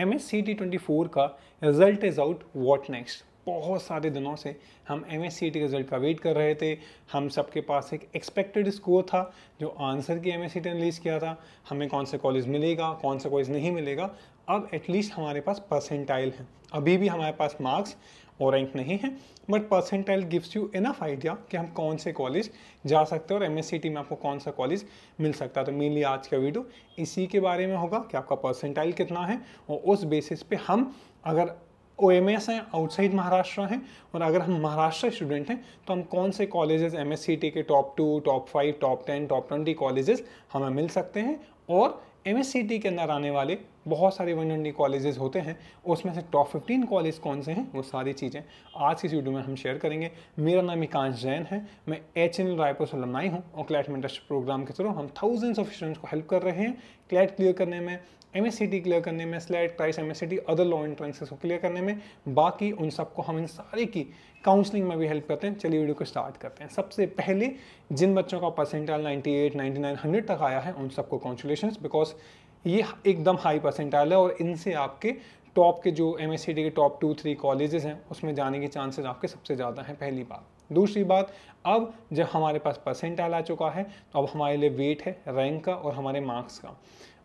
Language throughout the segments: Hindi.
MSCT 24 का result is out, what next. बहुत सारे दिनों से हम MSCT रिजल्ट का वेट कर रहे थे। हम सबके पास एक एक्सपेक्टेड स्कोर था जो आंसर की MSCT ने रिलीज़ किया था, हमें कौन से कॉलेज मिलेगा कौन सा कॉलेज नहीं मिलेगा। अब एटलीस्ट हमारे पास परसेंटाइल है, अभी भी हमारे पास मार्क्स और रैंक नहीं है, but percentile gives you enough idea कि हम कौन से कॉलेज जा सकते हैं और MSCT में आपको कौन सा कॉलेज मिल सकता है। तो मेनली आज का वीडियो इसी के बारे में होगा कि आपका परसेंटाइल कितना है, और उस बेसिस पे हम अगर OMS हैं, आउटसाइड महाराष्ट्र हैं, और अगर हम महाराष्ट्र स्टूडेंट हैं तो हम कौन से कॉलेजेस MSCT के top 2, top 5, top 10, top 20 colleges हमें मिल सकते हैं। और MSCT के अंदर आने वाले बहुत सारे 120 कॉलेजेस होते हैं, उसमें से टॉप 15 कॉलेज कौन से हैं, वो सारी चीज़ें आज की इस वीडियो में हम शेयर करेंगे। मेरा नाम एकांश जैन है, मैं HNL रायपुर से अलमनाई हूँ, और क्लैट मेंटरशिप प्रोग्राम के थ्रू हम थाउजेंड्स ऑफ स्टूडेंट्स को हेल्प कर रहे हैं क्लैट क्लियर करने में, MSCT क्लियर करने में, slate, ट्राइस, MSCT, other law entrances को क्लियर करने में। बाकी उन सबको हम इन सारे की काउंसलिंग में भी हेल्प करते हैं। चलिए वीडियो को स्टार्ट करते हैं। सबसे पहले जिन बच्चों का परसेंटाइल 98, 99, 100 तक आया है उन सबको कॉन्ग्रेचुलेशंस, बिकॉज ये एकदम हाई परसेंटाइल है और इनसे आपके टॉप के जो MSCT के टॉप 2-3 कॉलेजेस हैं उसमें जाने के चांसेस आपके सबसे ज़्यादा हैं, पहली बात। दूसरी बात, अब जब हमारे पास परसेंटाइल आ चुका है तो अब हमारे लिए वेट है रैंक का और हमारे मार्क्स का।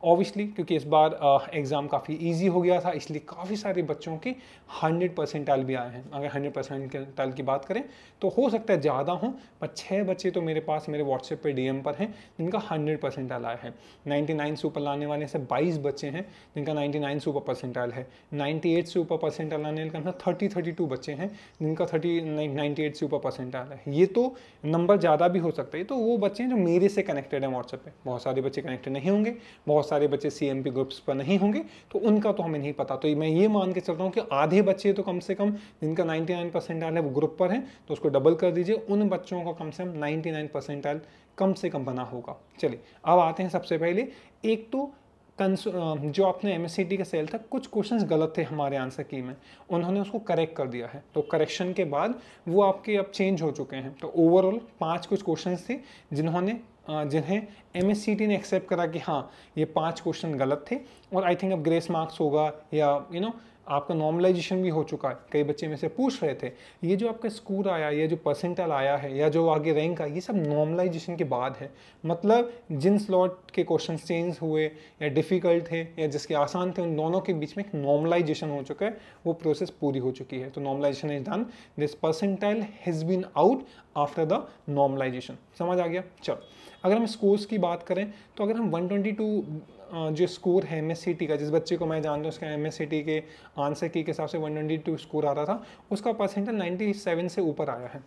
ऑब्वियसली क्योंकि इस बार एग्ज़ाम काफ़ी इजी हो गया था, इसलिए काफ़ी सारे बच्चों के 100 परसेंटाइल भी आए हैं। अगर 100 परसेंटाइल की बात करें तो हो सकता है ज़्यादा हों, पर 6 बच्चे तो मेरे पास मेरे व्हाट्सएप पे DM पर हैं जिनका 100 परसेंटाइल आया है। 99 से ऊपर लाने वाले से 22 बच्चे हैं जिनका 99 से ऊपर परसेंटाइल है। 98 से ऊपर परसेंटाइल लाने का 32 बच्चे हैं जिनका 98 से ऊपर परसेंटाइल है। ये तो नंबर ज़्यादा भी हो सकता है, तो वो बच्चे हैं जो मेरे से कनेक्टेड हैं व्हाट्सएप पे। बहुत सारे बच्चे कनेक्टेड नहीं होंगे, बहुत सारे बच्चे CMP ग्रुप्स पर नहीं होंगे, तो उनका तो हमें नहीं पता। तो मैं ये मान के चलता हूँ कि आधे बच्चे तो कम से कम जिनका 99 परसेंटाइल है वो ग्रुप पर हैं, तो उसको डबल कर दीजिए, उन बच्चों का कम से कम 99 परसेंटाइल कम से कम बना होगा। चलिए अब आते हैं सबसे पहले, एक तो जो आपने MSCT का सेल था, कुछ क्वेश्चंस गलत थे हमारे आंसर की में, उन्होंने उसको करेक्ट कर दिया है, तो करेक्शन के बाद वो आपके अब चेंज हो चुके हैं। तो ओवरऑल 5 कुछ क्वेश्चंस थे जिन्हें MSCT ने एक्सेप्ट करा कि हाँ ये 5 क्वेश्चन गलत थे, और आई थिंक अब ग्रेस मार्क्स होगा या आपका नॉर्मलाइजेशन भी हो चुका है। कई बच्चे में से पूछ रहे थे ये जो आपका स्कोर आया, ये जो परसेंटाइल आया है, या जो आगे रैंक आया, ये सब नॉर्मलाइजेशन के बाद है। मतलब जिन स्लॉट के क्वेश्चन चेंज हुए या डिफ़िकल्ट थे या जिसके आसान थे, उन दोनों के बीच में एक नॉर्मलाइजेशन हो चुका है, वो प्रोसेस पूरी हो चुकी है। तो normalization is done, this percentile has been out after the normalization. समझ आ गया। चलो अगर हम स्कोर्स की बात करें तो अगर हम 122 जो स्कोर है MSCT का, जिस बच्चे को मैं जानता हूँ उसका MSCT के आंसर की के हिसाब से 122 स्कोर आ रहा था, उसका परसेंटाइल 97 से ऊपर आया है।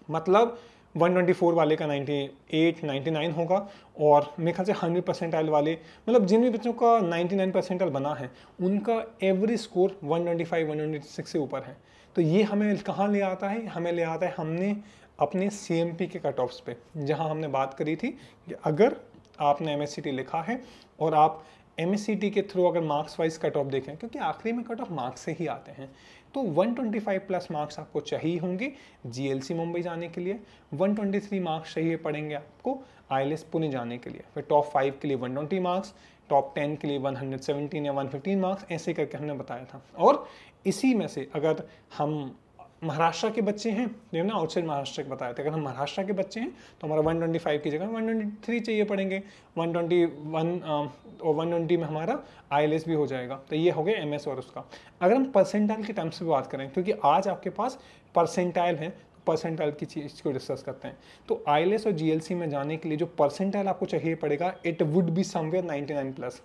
मतलब 124 वाले का 98, 99 होगा, और मेरे ख्याल से 100 परसेंटाइल वाले, मतलब जिन भी बच्चों का 99 परसेंटाइल बना है उनका एवरेज स्कोर 125, 126 से ऊपर है। तो ये हमें कहाँ ले आता है, हमें ले आता है हमने अपने CMP के कट ऑफ्स पे, जहाँ हमने बात करी थी कि अगर आपने MSCT लिखा है और आप MSCT के थ्रू अगर मार्क्स वाइज कट ऑफ देखें, क्योंकि आखिरी में कट ऑफ मार्क्स से ही आते हैं, तो 125 प्लस मार्क्स आपको चाहिए होंगे GLC मुंबई जाने के लिए, 123 मार्क्स चाहिए पड़ेंगे आपको IELTS पुणे जाने के लिए, फिर टॉप 5 के लिए 120 मार्क्स, टॉप 10 के लिए 117 या 115 मार्क्स, ऐसे करके हमने बताया था। और इसी में से अगर हम महाराष्ट्र के बच्चे हैं, जो ना आउटसाइड महाराष्ट्र के बताए थे, अगर हम महाराष्ट्र के बच्चे हैं तो हमारा 125 की जगह 123 चाहिए पड़ेंगे, 121 और 120 में हमारा IELTS भी हो जाएगा। तो ये हो गया MS और उसका। अगर हम परसेंटाइल के टर्म्स में बात करें, क्योंकि आज आपके पास परसेंटाइल है, परसेंटाइल की चीज़ को डिस्कस करते हैं, तो IELTS और GLC में जाने के लिए जो परसेंटाइल आपको चाहिए पड़ेगा, it would be somewhere 99 plus.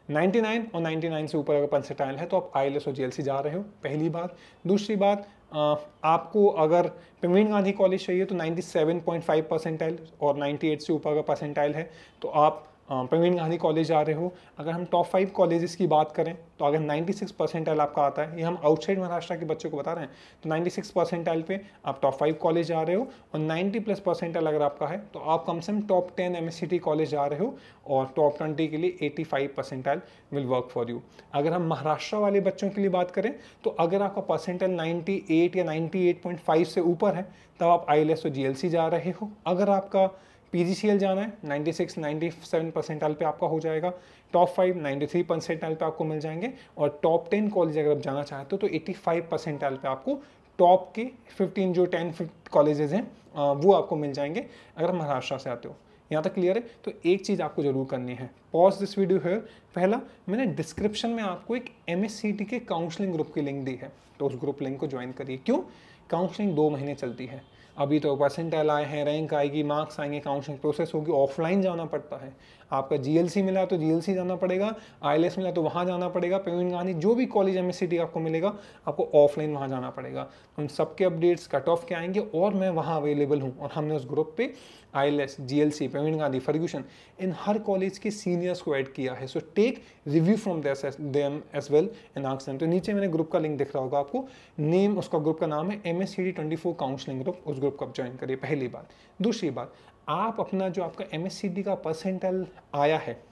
99 और 99 से ऊपर अगर परसेंटाइल है तो आप IELTS और GLC जा रहे हो, पहली बात। दूसरी बात, आपको अगर प्रवीण गांधी कॉलेज चाहिए तो 97.5 परसेंटाइल, और 98 से ऊपर अगर परसेंटाइल है तो आप प्रवीण गांधी कॉलेज जा रहे हो। अगर हम टॉप 5 कॉलेजेस की बात करें तो अगर 96 परसेंटाइल आपका आता है, ये हम आउटसाइड महाराष्ट्र के बच्चों को बता रहे हैं, तो 96 परसेंटाइल पे आप टॉप 5 कॉलेज जा रहे हो, और 90 प्लस परसेंटाइल अगर आपका है तो आप कम से कम टॉप 10 MSCT कॉलेज जा रहे हो, और टॉप 20 के लिए 85 percentile will work for you. अगर हम महाराष्ट्र वाले बच्चों के लिए बात करें तो अगर आपका परसेंटाइल 98 या 98.5 से ऊपर है तब आप IELTS और GLC जा रहे हो। अगर आपका PGCL जाना है 96 97 परसेंटाइल पे आपका हो जाएगा, टॉप 5 93 परसेंटाइल पे आपको मिल जाएंगे, और टॉप 10 कॉलेज अगर आप जाना चाहते हो तो 85 परसेंटाइल पे आपको टॉप के 15 जो 10 कॉलेजेस हैं वो आपको मिल जाएंगे अगर महाराष्ट्र से आते हो। यहाँ तक क्लियर है? तो एक चीज़ आपको जरूर करनी है, पॉज दिस वीडियो है। पहला, मैंने डिस्क्रिप्शन में आपको एक MSCT के काउंसलिंग ग्रुप की लिंक दी है, तो उस ग्रुप लिंक को ज्वाइन करिए। क्यों? काउंसलिंग 2 महीने चलती है, अभी तो परसेंटाइल आए हैं, रैंक आएगी, मार्क्स आएंगे, काउंसलिंग प्रोसेस होगी, ऑफलाइन जाना पड़ता है। आपका GLC मिला तो GLC जाना पड़ेगा, ILS मिला तो वहाँ जाना पड़ेगा, प्रवीण गांधी जो भी कॉलेज MSCT आपको मिलेगा आपको ऑफलाइन वहाँ जाना पड़ेगा। उन सबके अपडेट्स कट ऑफ के आएंगे और मैं वहाँ अवेलेबल हूँ, और हमने उस ग्रुप पे ILS, GLC, Praveen Gandhi, Fergusson, इन हर कॉलेज के सीनियर्स को ऐड किया है। So take review from them as well and ask them. तो नीचे मैंने ग्रुप का लिंक दिख रहा होगा आपको, नेम उसका ग्रुप का नाम है MSCT 24 काउंसलिंग ग्रुप, उस ग्रुप को आप ज्वाइन करिए, पहली बात। दूसरी बात, आप अपना जो आपका MSCT का परसेंटाइल आया है,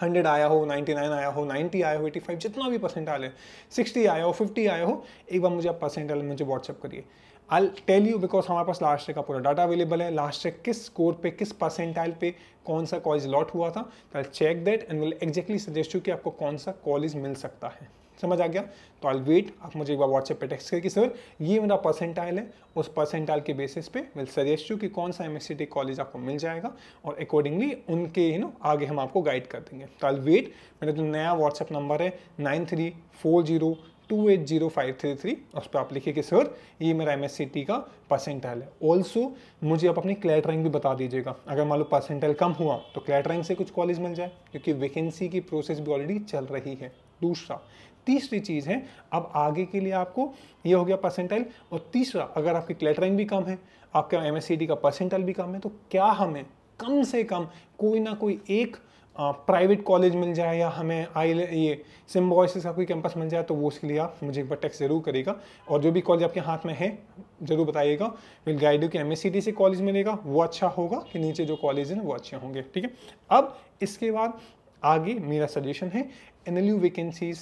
100 आया हो, 99 आया हो, 90 आया हो, 85 जितना भी परसेंटाइल है, 60 आया हो, 50 आया हो, एक बार मुझे आप परसेंटाइल मुझे व्हाट्सअप करिए। I'll tell you बिकॉज हमारे पास लास्ट ईयर का पूरा डाटा अवेलेबल है, लास्ट ईयर किस स्कोर पे, किस परसेंटाइल पे कौन सा कॉलेज लॉट हुआ था, तो I'll check that and will exactly suggest you कि आपको कौन सा कॉलेज मिल सकता है। समझ आ गया? तो I'll wait, आप मुझे एक बार व्हाट्सएप पे टेक्स्ट करके सर ये मेरा परसेंटाइल है, उस परसेंटाइल के बेसिस पे विल सजेस्ट यू कि कौन सा MSCT कॉलेज आपको मिल जाएगा, और अकॉर्डिंगली उनके आगे हम आपको गाइड कर देंगे। तो I'll wait, मेरा जो नया व्हाट्सएप नंबर है 9340280533, उस पर आप लिखिए कि सर ये मेरा MSCT का परसेंटाइल है। ऑल्सो मुझे आप अपनी क्लैट रैंक भी बता दीजिएगा, अगर मान लो परसेंटाइल कम हुआ तो क्लैट रैंक से कुछ कॉलेज मिल जाए, क्योंकि वैकेंसी की प्रोसेस भी ऑलरेडी चल रही है। दूसरा, तीसरी चीज़ है, अब आगे के लिए आपको ये हो गया परसेंटाइल, और तीसरा, अगर आपकी क्लैट रैंक भी कम है, आपका MSCT का परसेंटाइल भी कम है, तो क्या हमें कम से कम कोई ना कोई एक प्राइवेट कॉलेज मिल जाए, या हमें ये सिम्बॉयसिस का कोई कैंपस मिल जाए, तो वो उसके लिए आप मुझे एक बार टेक्स्ट जरूर करेगा, और जो भी कॉलेज आपके हाथ में है जरूर बताइएगा। विल गाइड यू कि MSCT से कॉलेज मिलेगा वो अच्छा होगा कि नीचे जो कॉलेज है वो अच्छे होंगे। ठीक है, अब इसके बाद आगे मेरा सजेशन है, NLU वैकेंसीज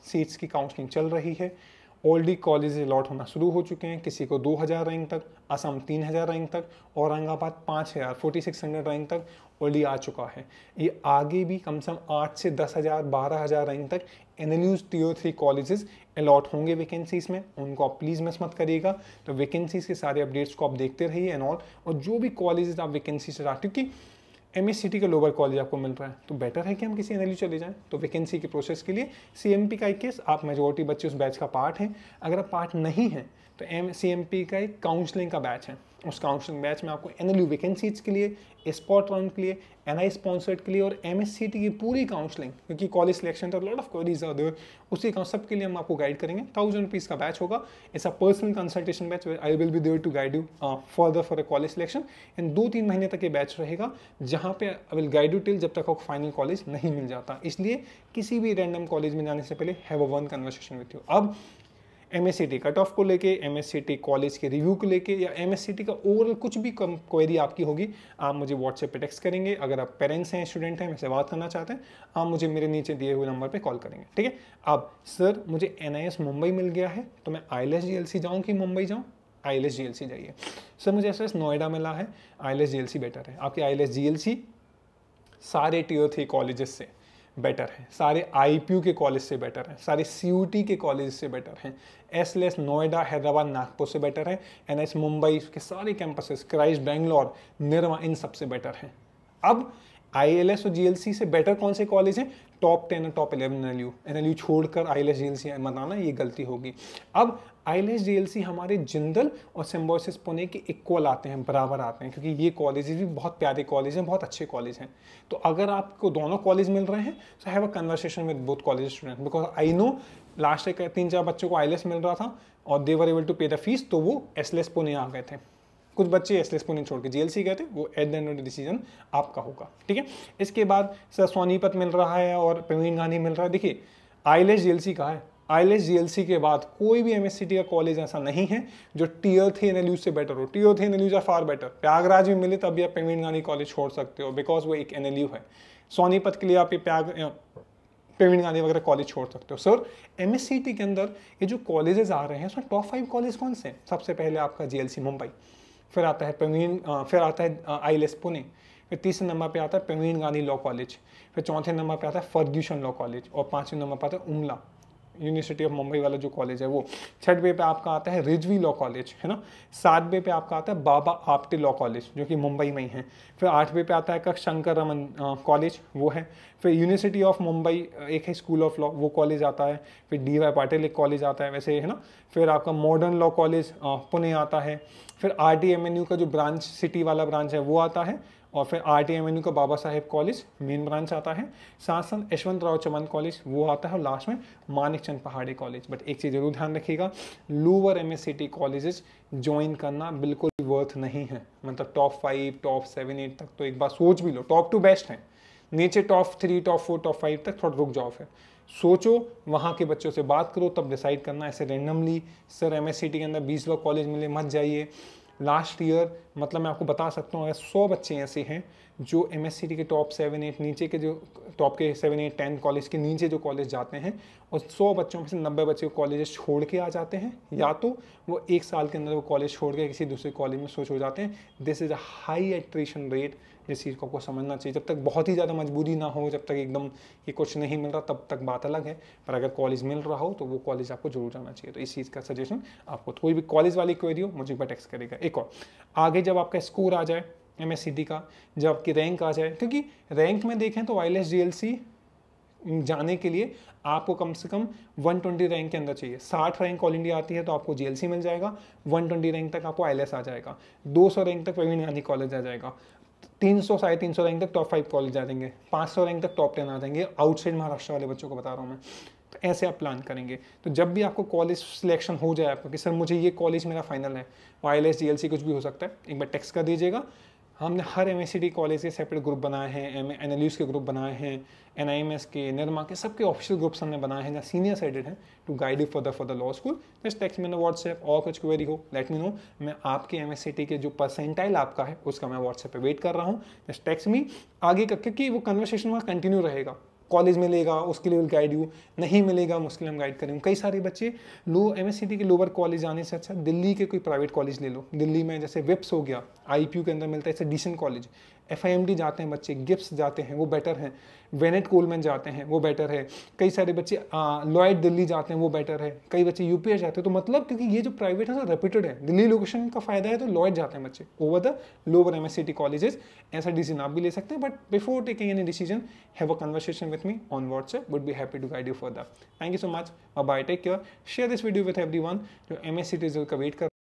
सीट्स की काउंसलिंग चल रही है, ऑलरेडी कॉलेज अलॉट होना शुरू हो चुके हैं, किसी को 2000 रैंक तक, असम 3000 रैंक तक, औरंगाबाद 5000 4600 रैंक तक ऑलरेडी आ चुका है। ये आगे भी कम से कम 8 से 10,000 12,000 रैंक तक NLU Tier 3 कॉलेजेस अलॉट होंगे वैकेंसीज में, उनको आप प्लीज़ मिस मत करिएगा। तो वैकेंसीज के सारे अपडेट्स को आप देखते रहिए एंड ऑल, और जो भी कॉलेजेस आप वैकेंसी से रहा, क्योंकि MSCT का लोअर कॉलेज आपको मिल रहा है तो बेटर है कि हम किसी NLU चले जाएं। तो वैकेंसी के प्रोसेस के लिए CMP का एक केस, आप मेजोरिटी बच्चे उस बैच का पार्ट हैं, अगर आप पार्ट नहीं हैं तो CMP का एक काउंसलिंग का बैच है, उस काउंसलिंग बैच में आपको NLU वैकेंसीज के लिए, स्पॉट राउंड के लिए, NI स्पॉन्सर्ड के लिए, और MSCT की पूरी काउंसलिंग, क्योंकि कॉलेज सिलेक्शन तो lot of queries are there, उसी का सब के लिए हम आपको गाइड करेंगे। 1000 रुपीज़ का बैच होगा, it's a personal consultation batch, I will be there to guide you further for a college selection. And 2-3 महीने तक ये बैच रहेगा, जहाँ पे I will guide you till जब तक आपको फाइनल कॉलेज नहीं मिल जाता। इसलिए किसी भी रैंडम कॉलेज में जाने से पहले have a one conversation with you. अब MSCT कट ऑफ को लेके, MSCT कॉलेज के रिव्यू को लेके, या MSCT का ओवरऑल कुछ भी क्वेरी आपकी होगी, आप मुझे व्हाट्सएप पे टेक्स्ट करेंगे। अगर आप पेरेंट्स हैं, स्टूडेंट हैं, मुझसे बात करना चाहते हैं, आप मुझे मेरे नीचे दिए हुए नंबर पे कॉल करेंगे। ठीक है, अब सर मुझे NIS मुंबई मिल गया है तो मैं ILS GLC जाऊँ कि मुंबई जाऊँ? ILS GLC जाइए। सर मुझे SS नोएडा मिला है, ILS GLC बेटर है। आपकी ILS GLC सारे Tier 3 कॉलेजेस से बेटर है, सारे IPU के कॉलेज से बेटर है, सारे CUT के कॉलेज से बेटर हैं, SLS नोएडा, हैदराबाद, नागपुर से बेटर है, NIS मुंबई के सारे कैंपसेस, क्राइस्ट बैंगलोर, निर्मा, इन सब से बेटर हैं। अब ILS और GLC से बेटर कौन से कॉलेज हैं? टॉप 10 और टॉप 11 NLU छोड़कर ILS GLC बताना ये गलती होगी। अब ILS GLC हमारे जिंदल और सिम्बॉयसिस पुणे के इक्वल आते हैं, बराबर आते हैं, क्योंकि ये कॉलेजेस भी बहुत प्यारे कॉलेज हैं, बहुत अच्छे कॉलेज हैं। तो अगर आपको दोनों कॉलेज मिल रहे हैं तो have a conversation with both college student, because I know last year 3-4 बच्चों को ILS मिल रहा था और दे वर एबल टू पे द फीस, तो वो SLS पुणे आ गए थे। कुछ बच्चे SLS पुणे छोड़ के GLC गए थे, वो at the end of the decision आपका होगा। ठीक है, इसके बाद सर सोनीपत मिल रहा है और प्रवीण गांधी मिल रहा है। देखिए ILS GLC कहाँ है? ILS GLC के बाद कोई भी MSCT का कॉलेज ऐसा नहीं है जो Tier 3 NLU से बेटर हो। Tier 3 NLU far better, Prayagraj में मिले तब भी आप प्रवीण गांधी कॉलेज छोड़ सकते हो, बिकॉज वो एक NLU है। सोनीपत के लिए आप ये प्रवीण गांधी वगैरह कॉलेज छोड़ सकते हो। सर MSCT के अंदर ये जो कॉलेजेस आ रहे हैं उसमें टॉप 5 कॉलेज कौन से हैं? सबसे पहले आपका GLC मुंबई, फिर आता है फिर आता है ILS पुणे, फिर तीसरे नंबर पे आता है प्रवीण गांधी लॉ कॉलेज, फिर चौथे नंबर पे आता है फर्ग्यूसन लॉ कॉलेज, और पांचवें नंबर पे आता है उमला यूनिवर्सिटी ऑफ मुंबई वाला जो कॉलेज है वो। छठवें पे आपका आता है रिजवी लॉ कॉलेज, है ना। सातवें पे आपका आता है बाबा आपटे लॉ कॉलेज जो कि मुंबई में ही है। फिर आठवें पे आता है शंकर रमन कॉलेज, वो है। फिर यूनिवर्सिटी ऑफ मुंबई एक है स्कूल ऑफ लॉ, वो कॉलेज आता है। फिर DY पाटिल एक कॉलेज आता है वैसे, है ना। फिर आपका मॉडर्न लॉ कॉलेज पुणे आता है। फिर RTMNU का जो ब्रांच सिटी वाला ब्रांच है वो आता है। और फिर RTMNU का Baba Saheb college main branch आता है। साथ साथ यशवंतराव चमन कॉलेज वो आता है, और लास्ट में मानिकचंद पहाड़ी कॉलेज। बट एक चीज़ जरूर ध्यान रखिएगा, लोअर MSCT कॉलेजेस ज्वाइन करना बिल्कुल वर्थ नहीं है। मतलब टॉप 5, टॉप 7, 8 तक तो एक बार सोच भी लो, टॉप 2 बेस्ट हैं, नीचे टॉप 3, टॉप 4, टॉप 5 तक थोड़ा रुक जाओ। फिर सोचो, वहाँ के बच्चों से बात करो, तब डिसाइड करना। ऐसे रैंडमली सर MSCT के अंदर 20 लोग कॉलेज मिले मत जाइए। लास्ट ईयर मतलब मैं आपको बता सकता हूँ, अगर 100 बच्चे ऐसे हैं जो MSCT के टॉप 7, 8 नीचे के जो टॉप के 7, 8, 10 कॉलेज के नीचे जो कॉलेज जाते हैं, और 100 बच्चों में से 90 बच्चे कॉलेज छोड़ के आ जाते हैं, या तो वो 1 साल के अंदर वो कॉलेज छोड़ के किसी दूसरे कॉलेज में स्विच हो जाते हैं। This is a high attrition rate. जिस चीज़ को आपको समझना चाहिए, जब तक बहुत ही ज़्यादा मजबूरी ना हो, जब तक एकदम ये कुछ नहीं मिल रहा, तब तक बात अलग है। पर अगर कॉलेज मिल रहा हो तो वो कॉलेज आपको जरूर जाना चाहिए। तो इस चीज़ का सजेशन आपको, कोई भी कॉलेज वाली क्वेरी हो मुझे एक बार टेक्स्ट करेगा। एक और आगे जब आपका स्कोर आ जाए MSCT का, जब आपकी रैंक आ जाए, क्योंकि रैंक में देखें तो ILS GLC जाने के लिए आपको कम से कम 120 रैंक के अंदर चाहिए। 60 रैंक ऑल इंडिया आती है तो आपको GLC मिल जाएगा, 120 रैंक तक आपको ILS आ जाएगा, 200 रैंक तक प्रवीण गांधी कॉलेज आ जाएगा, 300 350 रैंक तक टॉप 5 कॉलेज आ जाएंगे, 500 रैंक तक टॉप 10 आ जाएंगे। आउटसाइड महाराष्ट्र वाले बच्चों को बता रहा हूँ मैं। तो ऐसे आप प्लान करेंगे। तो जब भी आपको कॉलेज सिलेक्शन हो जाए आपका कि सर मुझे ये कॉलेज मेरा फाइनल है, ILS GLC कुछ भी हो सकता है, एक बार टेक्स्ट कर दीजिएगा। हमने हर MSCT कॉलेज के सेपरेट ग्रुप बनाए हैं, NLUs के ग्रुप बनाए हैं, NIMS के, निर्मा के, सबके ऑफिशियल ग्रुप्स हमने बनाए हैं जहाँ सीनियर साइडेड हैं to guide you for the law school. Just text me WhatsApp, और कुछ क्वेरी हो लेट मी नो। मैं आपके MSCT के जो परसेंटाइल आपका है उसका मैं WhatsApp पे वेट कर रहा हूँ। जस्ट टेक्स्ट मी आगे का, क्योंकि वो कन्वर्सेशन वहाँ कंटिन्यू रहेगा। कॉलेज मिलेगा उसके लिए विल गाइड यू, नहीं मिलेगा मुश्किल हम गाइड करेंगे। कई सारे बच्चे MSCT के लोअर कॉलेज जाने से अच्छा दिल्ली के कोई प्राइवेट कॉलेज ले लो। दिल्ली में जैसे विप्स हो गया, IPU के अंदर मिलता है, इट्स डिसेंट कॉलेज। FIMD जाते हैं बच्चे, गिप्स जाते हैं, वो बेटर हैं। वेनेट कोलमैन जाते हैं, वो बेटर है। कई सारे बच्चे लॉयड दिल्ली जाते हैं, वो बेटर है। कई बच्चे UPS जाते हैं। तो मतलब क्योंकि ये जो प्राइवेट है रेप्यूटेड है, दिल्ली लोकेशन का फायदा है, तो लॉयड जाते हैं बच्चे over the lower MSCT colleges. ऐसा डिसीजन आप भी ले सकते हैं, but before taking any decision have a conversation with me on WhatsApp, would be happy to guide you for that. Thank you so much, bye, take care, share this video with everyone जो MSCT रिजल्ट का वेट कर